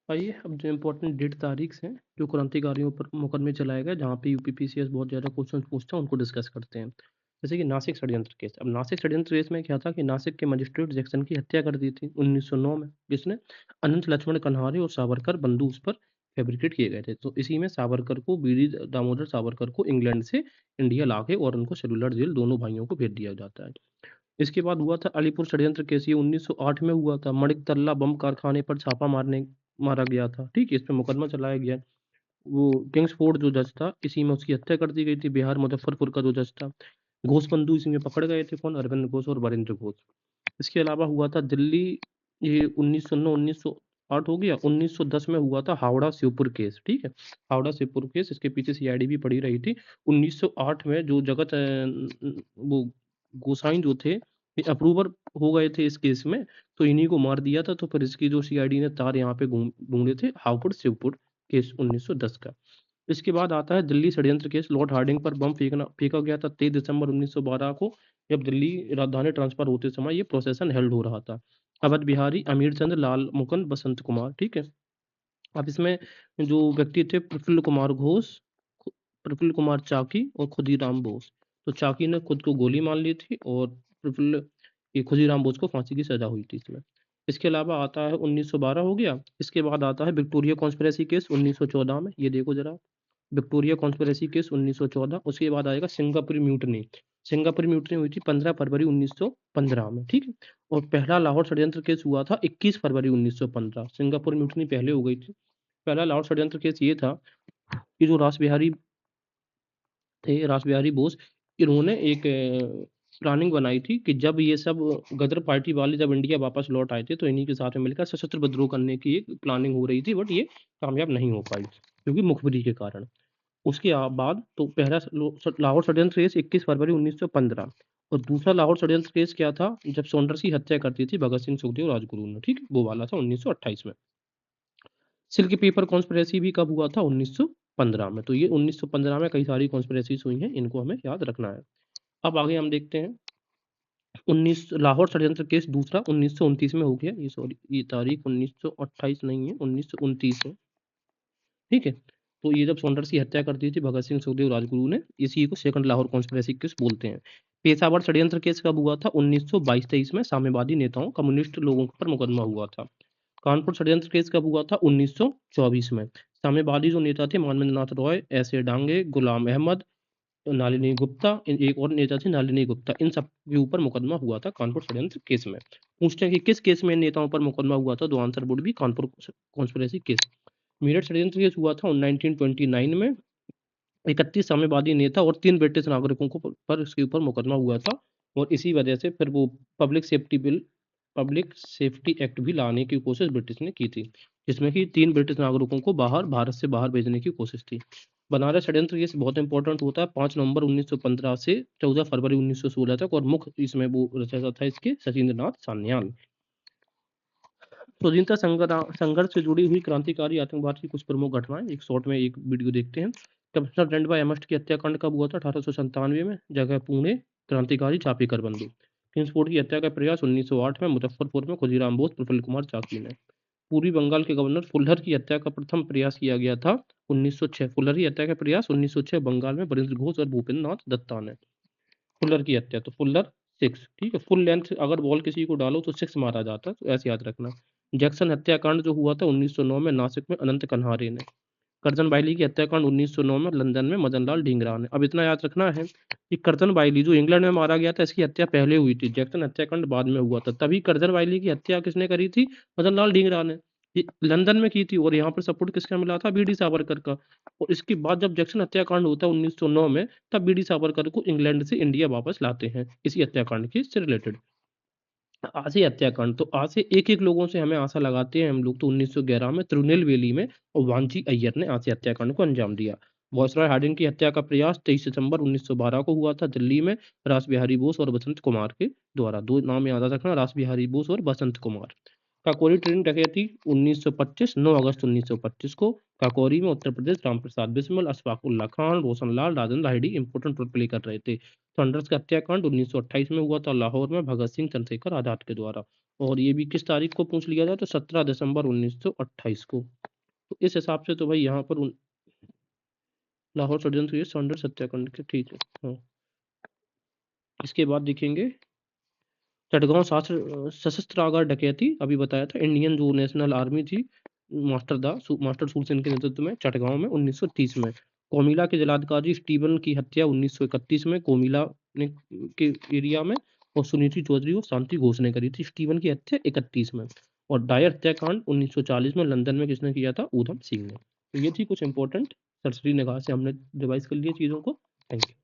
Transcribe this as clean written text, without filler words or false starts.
आइए अब जो इम्पोर्टेंट डेट तारीख हैं, जो क्रांतिकारियों पर मुकदमे चलाए गए, जहाँ पे यूपीपीसीएस बहुत ज़्यादा क्वेश्चन पूछता है, उनको डिस्कस करते हैं। जैसे कि नासिक षड्यंत्र केस। अब नासिक षड्यंत्र केस में क्या था कि नासिक के मजिस्ट्रेट जैक्सन की हत्या कर दी थी 1909 में, जिसने अनंत लक्ष्मण कन्हारे और सावरकर बंधु उस पर फैब्रिकेट किए गए थे। तो इसी में सावरकर को बीडी दामोदर सावरकर को इंग्लैंड से इंडिया लाके और उनको सेलुलर जेल दोनों भाइयों को भेज दिया जाता है। इसके बाद हुआ था अलीपुर षड्यंत्र केस, ये 1908 में हुआ था। मणिकतल्ला बम कारखाने पर छापा मारा गया था, ठीक है? इस पे मुकदमा चलाया गया। वो किंग्सफोर्ड जो जज था, इसी में उसकी हत्या कर दी गई थी। बिहार मुजफ्फरपुर का जो जज था, घोष बंधु इसी में पकड़ गए थे। कौन? अरविंद घोष और वरिंद्र घोष। इसके अलावा हुआ था दिल्ली, ये 1909 1908 हो गया। 1910 में हुआ था हावड़ा शिवपुर केस, ठीक है? हावड़ा शिवपुर केस, इसके पीछे सीआईडी भी पड़ी रही थी। 1908 में जो जगत वो गोसाई जो थे, ये अप्रूवर हो गए थे इस केस में, तो इन्हीं को मार दिया था। तो फिर इसकी जो सीआईडी ने तार यहाँ पे ढूंढे थे, हावपुर शिवपुर केस 1910 का। इसके बाद आता है दिल्ली षड्यंत्र केस। लॉर्ड हार्डिंग पर बम फेंका गया था 23 दिसंबर 1912 को, जब दिल्ली राजधानी ट्रांसफर होते समय ये प्रोसेसन हेल्ड हो रहा था। अवध बिहारी, अमीर चंद, लाल मुकुंद, बसंत कुमार, ठीक है? अब इसमें जो व्यक्ति थे, प्रफुल्ल कुमार घोष, प्रफुल्ल कुमार चाकी और खुदीराम बोस। तो चाकी ने खुद को गोली मार ली थी और खुदीराम बोस को फांसी की सजा हुई थी इसमें। इसके अलावा आता है 1912 हो गया। इसके बाद आता है विक्टोरिया कॉन्स्पिरेसी केस 1914 में। ये देखो जरा, विक्टोरिया कॉन्स्पिरेसी केस 1914। उसके बाद आएगा सिंगापुर म्यूटनी। सिंगापुर म्यूटनी हुई थी 15 फरवरी 1915 में, ठीक है? और पहला लाहौर षड्यंत्र केस हुआ था 21 फरवरी 1915। सिंगापुर म्यूटनी पहले हो गई थी। पहला लाहौर षड्यंत्र केस ये था कि जो रासबिहारी थे, रासबिहारी बोस, इन्होंने एक प्लानिंग बनाई थी कि जब ये सब गदर पार्टी वाले जब इंडिया वापस लौट आए थे, तो इन्हीं के साथ में मिलकर सशस्त्र विद्रोह करने की एक प्लानिंग हो रही थी, बट ये कामयाब नहीं हो पाई क्योंकि मुखबिरी के कारण। उसके बाद तो पहला लाहौर षड्यंत्र केस 21 फरवरी 1915, और दूसरा लाहौर षड्यंत्र केस क्या था, जब सोंडर्स की हत्या करती थी भगत सिंह, सुखदेव, राजगुरु ने, ठीक है? वो वाला था 1928 में। सिल्क पेपर कॉन्स्पिरेसी भी कब हुआ था? 1915 में। तो ये 1915 में कई सारी कॉन्स्पिरेसीज हुई हैं, इनको हमें याद रखना है। अब आगे हम देखते हैं 19 लाहौर षड्यंत्र केस दूसरा 1929 में हो गया। ये सॉरी, ये तारीख 1928 नहीं है, 1929 है, ठीक है? तो ये जब सोंडर्स की हत्या कर दी थी भगत सिंह, सुखदेव, राजगुरु ने, इसी को सेकंड लाहौर कॉन्स्पिरेसी केस बोलते हैं। पेशावर षड्यंत्र केस कब हुआ था? 1922-23 में। साम्यवादी नेताओं, कम्युनिस्ट लोगों पर मुकदमा हुआ था। कानपुर षड्यंत्र केस कब हुआ था? 1924 में। साम्यवादी जो नेता थे, मानवेंद्र नाथ रॉय, ऐसे डांगे, गुलाम अहमद, नलिनी गुप्ता, एक और नेता थी नलिनी गुप्ता, इन सब के ऊपर मुकदमा हुआ था कानपुर षड्यंत्र केस में। पूछते हैं कि किस केस में इन नेताओं पर मुकदमा हुआ था, तो answer would be Kanpur conspiracy case. Meerut षड्यंत्र केस हुआ था 1929 में। 31 साम्यवादी नेता और 3 ब्रिटिश नागरिकों को पर इसके ऊपर मुकदमा हुआ था, और इसी वजह से फिर वो पब्लिक सेफ्टी एक्ट भी लाने की कोशिश ब्रिटिश ने की थी, जिसमें कि 3 ब्रिटिश नागरिकों को भारत से बाहर भेजने की कोशिश थी। बनारस षड्यंत्र ये बहुत इंपॉर्टेंट होता है, 5 नवंबर 1915 से 14 फरवरी 1916 तक, और मुख्य इसमें वो रचयिता था इसके सचिंद्र नाथ सान्याल। स्वतंत्रता संघर्ष से जुड़ी हुई क्रांतिकारी आतंकवाद की कुछ प्रमुख घटनाएं एक शॉर्ट में एक वीडियो देखते हैं। कमिश्नर रैंडवा एमस्ट की हत्याकांड कब हुआ था? 1897 में। जगह पुणे, क्रांतिकारी चापेकर बंधु। किंग्सफोर्ड की हत्या का प्रयास 1908 में, मुजफ्फरपुर में खुदीराम बोस, प्रफुल्ल कुमार चाकी ने। पूर्वी बंगाल के गवर्नर फुल्लर की हत्या का प्रथम प्रयास किया गया था 1906। फुल्लर की हत्या का प्रयास 1906 बंगाल में वरिंद्र घोष और भूपेंद्र नाथ दत्ता ने। फुल्लर की हत्या, तो फुल्लर 6, ठीक है? फुल लेंथ अगर बॉल किसी को डालो तो 6 मारा जाता है, तो ऐसे याद रखना। जैक्सन हत्याकांड जो हुआ था 1909 में, नासिक में अनंत कन्हारे ने। करजन बाइली की हत्याकांड 1909 में, लंदन में मदनलाल ढींगरा ने। अब इतना याद रखना है कि करजन बाइली जो इंग्लैंड में मारा गया था, इसकी हत्या पहले हुई थी, जैक्सन हत्याकांड बाद में हुआ था। तभी करजन बाइली की हत्या किसने करी थी? मदनलाल ढींगरा ने। ये लंदन में की थी, और यहाँ पर सपोर्ट किसका मिला था? बीडी सावरकर का। और इसके बाद जब जैक्सन हत्याकांड होता है 1909 में, तब बीडी सावरकर को इंग्लैंड से इंडिया वापस लाते हैं इसी हत्याकांड के से रिलेटेड। आशी हत्याकांड, तो आज से एक-एक लोगों से हमें आशा लगाते हैं हम लोग, तो 1911 में तिरुनेलवेली में और वांची अय्यर ने आशी हत्याकांड को अंजाम दिया। वायसरॉय हार्डिंग की हत्या का प्रयास 23 सितंबर 1912 को हुआ था दिल्ली में, रासबिहारी बोस और बसंत कुमार के द्वारा। 2 नाम याद रखना, रासबिहारी बोस और बसंत कुमार। काकोरी ट्रेन डकैती 1925, 9 अगस्त 1925 को। काकोरी में उत्तर प्रदेश, रामप्रसाद बिस्मिल, अशफाक उल्ला खान, रोशन लाल, राजेंद्र हाइडी इंपॉर्टेंट रोल प्ले कर रहे थे। थंडर्स का हत्याकांड 1928 में हुआ था लाहौर में, भगत सिंह, चंद्रशेखर आजाद के द्वारा। और ये भी किस तारीख को पूछ लिया जाए तो 17 दिसंबर 1928 को। तो इस हिसाब से तो भाई यहाँ पर लाहौर षड्यंत्र ये सौंदर्य सत्याग्रह के, ठीक है। हाँ, इसके बाद देखेंगे चटगांव सशस्त्र आगार डकैती, अभी बताया था, इंडियन जो नेशनल आर्मी थी मास्टर सूरसेन के नेतृत्व में चटगांव में 1930 में। कोमिला के जलाधिकारी स्टीवन की हत्या 1931 में कोमिला ने के एरिया में, और सुनीति चौधरी और शांति घोष ने करी थी। स्टीवन की हत्या 31 में, और डायर हत्याकांड 1940 में लंदन में किसने किया था? ऊधम सिंह ने। तो ये थी कुछ इंपॉर्टेंट सरसरी निगाह से हमने रिवाइज कर लिया चीज़ों को। Thank you.